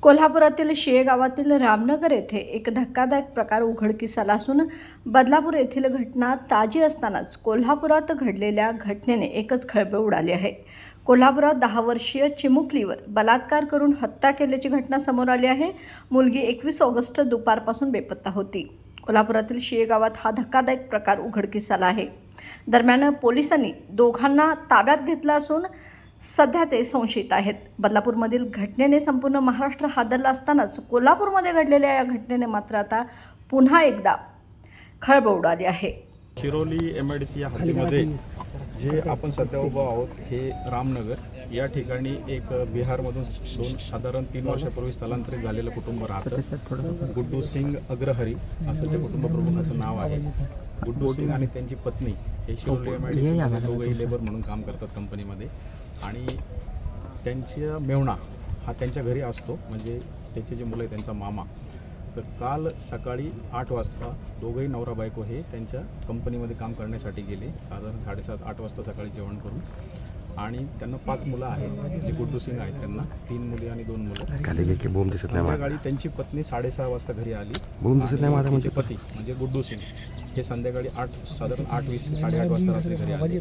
कोल्हापुरातील शिळे गावातील रामनगर येथे एक धक्कादायक प्रकार उघडकीस आला असून बदलापूर येथील घटना ताजी असतानाच कोल्हापुरात घडलेल्या घटनेने एकच खळबळ उडाली आहे। कोल्हापुरात 10 वर्षीय चिमुकलीवर बलात्कार करून हत्या केल्याची घटना समोर आली आहे। मुलगी 21 ऑगस्ट दुपारपासून बेपत्ता होती। कोल्हापुरातील शिळे गावात हा धक्कादायक प्रकार उघडकीस आला आहे। दरम्यान पोलिसांनी दोघांना ताब्यात घेतलं असून सध्या ते संशयित आहेत। बदलापूरमधील घटनेने संपूर्ण महाराष्ट्र हादरला असतानाच कोल्हापूरमध्ये घडलेल्या या घटनेने मात्र आता पुन्हा एकदा खळबळ उडाली आहे। शिरोली एमआयडीसी या हद्दीमध्ये जे आपण सध्या उभा आहोत हे रामनगर या ठिकाणी एक बिहारमधून साधारण 3 वर्षापूर्वी स्थलांतरित झालेलं कुटुंब राहतं। गुड्डू सिंग अग्रहरी असं ते कुटुंब प्रमुखाचं नाव आहे। गुड्डू सिंग आणि त्यांची पत्नी हे शिरोली एमआयडीसी दोघेही लेबर म्हणून काम करतात कंपनीमध्ये आणि त्यांचा मेवणा हा त्यांच्या घरी असतो, म्हणजे त्याचे जे मुलं आहे त्यांचा मामा। तर काल सकाळी 8 वाजता दोघंही नवरा बायको हे त्यांच्या कंपनीमध्ये काम करण्यासाठी गेले, साधारण 7:30-8 वाजता सकाळी जेवण करून। आणि त्यांना 5 मुलं आहेत, जे गुड्डू सिंग आहेत त्यांना 3 मुली आणि 2 मुलं। संध्याकाळी त्यांची पत्नी 6:30 वाजता घरी आली। त्यांचे पती म्हणजे गुड्डू सिंग हे संध्याकाळी साधारण 8:20 ते 8:30 वाजता रात्री घरी आले।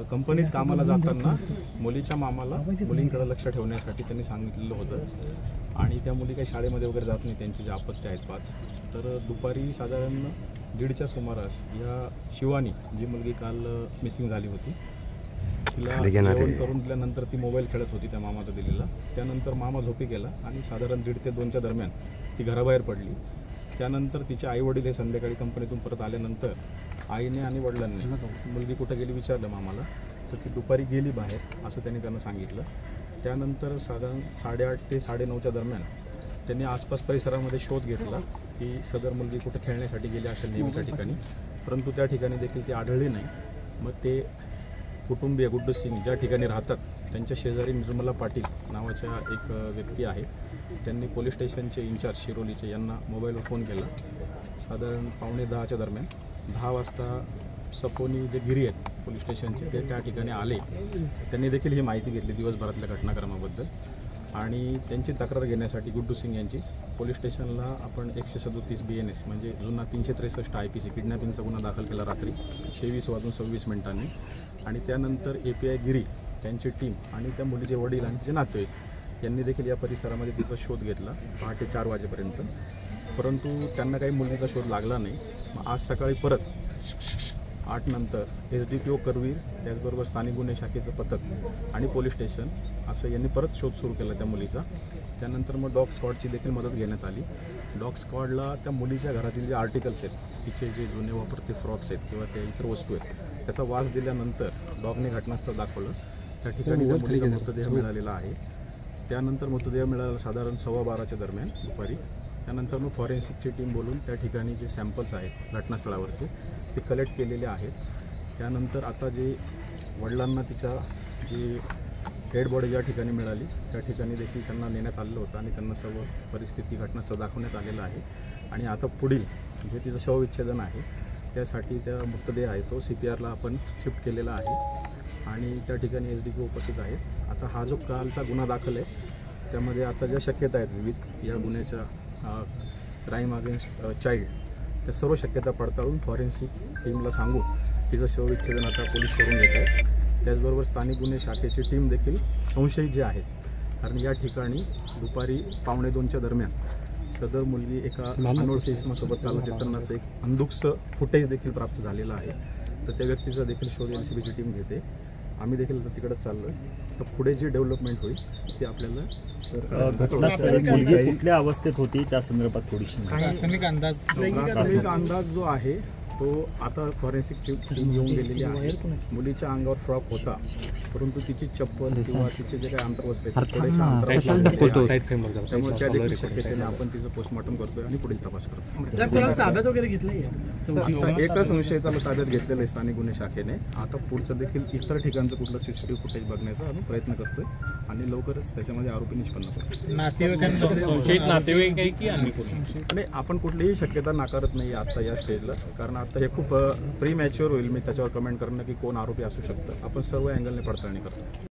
कंपनीत कामाला जाताना मुलीच्या मामाला मुलींकडे लक्ष ठेवण्यासाठी त्यांनी सांगितलेलं होतं आणि त्या मुली काही शाळेमध्ये वगैरे जात नाही, त्यांचे जे अपत्य आहेत 5। तर दुपारी साधारण 1:30च्या सुमारास या शिवानी जी मुलगी काल मिसिंग झाली होती तिला जेवण करून दिल्यानंतर ती मोबाईल खेळत होती त्या मामाचा दिलेला। त्यानंतर मामा झोपी गेला आणि साधारण 1:30 ते 2च्या दरम्यान ती घराबाहेर पडली। त्यानंतर तिचे आईवडील हे संध्याकाळी कंपनीतून परत आल्यानंतर आईने आणि वडिलांनी मुलगी कुठं गेली विचारलं मामाला, तर ती दुपारी गेली बाहेर असं त्यांना सांगितलं। त्यानंतर साधारण 8:30 ते 9:30च्या दरम्यान त्यांनी आसपास परिसरामध्ये शोध घेतला की सदर मुलगी कुठं खेळण्यासाठी गेली असेल नेहमीच्या ठिकाणी, परंतु त्या ठिकाणी देखील ती आढळली नाही। मग ते कुटुंबीय गुड्डू सिंग ज्या ठिकाणी राहतात त्यांच्या शेजारी निर्मला पाटील नावाच्या एक व्यक्ती आहे, त्यांनी पोलीस स्टेशनचे इंचार्ज शिरोलीचे यांना मोबाईलवर फोन केला। साधारण 9:45च्या दरम्यान 10 वाजता सपोनी जे गिरी आहेत पोलीस स्टेशनचे ते त्या ठिकाणी आले। त्यांनी देखील ही माहिती घेतली दिवसभरातल्या घटनाक्रमाबद्दल आणि त्यांची तक्रार घेण्यासाठी गुड्डू सिंग यांची पोलीस स्टेशनला आपण 137 BNS म्हणजे जुना 363 IPC किडनॅपिंगचा गुन्हा दाखल केला रात्री 23:26 आणि त्यानंतर API गिरी त्यांची टीम आणि त्या मुलीचे वडील आणि तिचे नातेवाईक यांनी देखील या परिसरामध्ये तिचा शोध घेतला पहाटे 4 वाजेपर्यंत, परंतु त्यांना काही मुलीचा शोध लागला नाही। मग आज सकाळी परत 8 नंतर SDPO करवीर त्याचबरोबर स्थानिक गुन्हे शाखेचं पथक आणि पोलीस स्टेशन असं यांनी परत शोध सुरू केला त्या मुलीचा। त्यानंतर मग डॉग स्क्वॉडची देखील मदत घेण्यात आली। डॉग स्क्वॉडला त्या मुलीच्या घरातील जे आर्टिकल्स आहेत तिचे जे जुने वापरते फ्रॉक्स आहेत किंवा त्या इतर वस्तू आहेत त्याचा वास दिल्यानंतर डॉगने घटनास्थळ दाखवलं। त्या ठिकाणी त्या मुलीचा मृतदेह मिळालेला आहे। त्यानंतर मृतदेह मिळाला साधारण 12:15च्या दरम्यान दुपारी। त्यानंतर मग फॉरेन्सिकची टीम बोलून त्या ठिकाणी जे सॅम्पल्स आहेत घटनास्थळावरचे ते कलेक्ट केलेले आहेत। त्यानंतर आता जे वडिलांना तिच्या जी डेड बॉडी ज्या ठिकाणी मिळाली त्या ठिकाणी देखील त्यांना नेण्यात आलेलं होतं आणि त्यांना सर्व परिस्थिती घटनास्थळ दाखवण्यात आलेलं आहे। आणि आता पुढील जे तिचं शवविच्छेदन आहे त्यासाठी त्या मृतदेह आहे तो CPRला आपण शिफ्ट केलेला आहे आणि त्या ठिकाणी SDPO उपस्थित आहेत। आता हा जो कालचा गुन्हा दाखल आहे त्यामध्ये आता ज्या शक्यता आहेत विविध या गुन्ह्याच्या क्राईम अगेन्स्ट चाइल्ड त्या सर्व शक्यता पडताळून फॉरेन्सिक टीमला सांगून तिचं शवविच्छेदन आता पोलीस करून घेत आहेत। त्याचबरोबर स्थानिक गुन्हे शाखेची टीम देखील संशयित जे आहेत, कारण या ठिकाणी दुपारी 1:45च्या दरम्यान सदर मुलगी एका अनोळखी इसमासोबत चालत येतानाच एक अंधुकचं फुटेज देखील प्राप्त झालेलं आहे। तर त्या व्यक्तीचा देखील शोध LCBची टीम घेते। आम्ही देखील तिकडे चाललो आहे। तर पुढे जी डेव्हलपमेंट होईल ती आपल्याला घटनास्थळी कुठल्या अवस्थेत होती त्या संदर्भात थोडीशी प्राथमिक अंदाज जो आहे तो आता फॉरेन्सिक टीम येऊन गेलेली आहे। मुलीच्या अंगावर फ्रॉक होता, परंतु तिची चप्पल किंवा तिचे जे काही अंतर्वस्त्र त्यामुळे त्या देखील शक्यतेने आपण तिचं पोस्टमॉर्टम करतोय आणि पुढील तपास करतो। ताब्यात वगैरे घेतलंय एका संशयिताला ताब्यात घेतलेलं आहे स्थानिक गुन्हे शाखेने। आता पुढचं देखील इतर ठिकाणचं कुठलं CCTV फुटेज बघण्याचा आम्ही प्रयत्न करतोय आणि लवकरच त्याच्यामध्ये आरोपी निष्पन्न करतो। आपण कुठलीही शक्यता नाकारत नाही आता या स्टेजला, कारण आता हे खूप प्री मॅच्युअर होईल मी त्याच्यावर कमेंट करणं की कोण आरोपी असू शकतं। आपण सर्व अँगलने पडताळणी करतो।